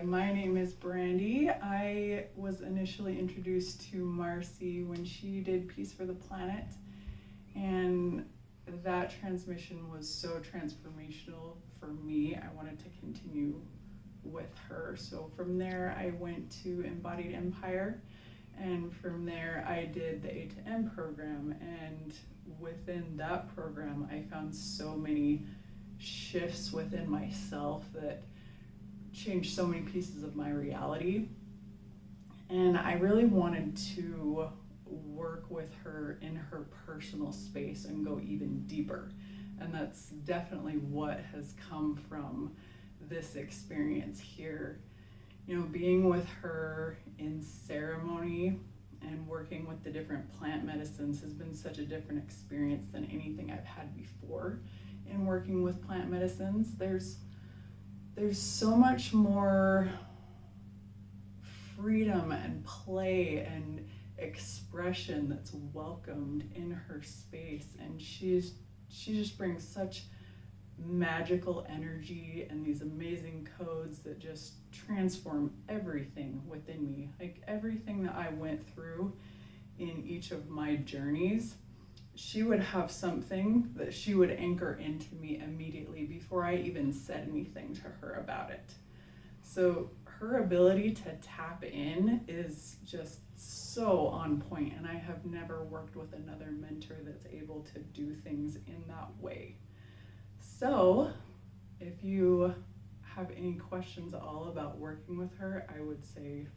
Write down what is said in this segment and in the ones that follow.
my name is Brandi. I was initially introduced to Marci when she did Peace for the Planet, and that transmission was so transformational for me. I wanted to continue with her. So from there I went to Embodied Empire, and from there I did the A to M program, and within that program I found so many shifts within myself that changed so many pieces of my reality. And I really wanted to work with her in her personal space and go even deeper. And that's definitely what has come from this experience here. You know, being with her in ceremony and working with the different plant medicines has been such a different experience than anything I've had before. In working with plant medicines, there's so much more freedom and play and expression that's welcomed in her space, and she just brings such magical energy and these amazing codes that just transform everything within me. Like everything that I went through in each of my journeys, she would have something that she would anchor into me immediately before I even said anything to her about it. So her ability to tap in is just so on point, and I have never worked with another mentor that's able to do things in that way. So if you have any questions at all about working with her, I would say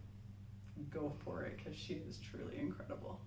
go for it, because she is truly incredible.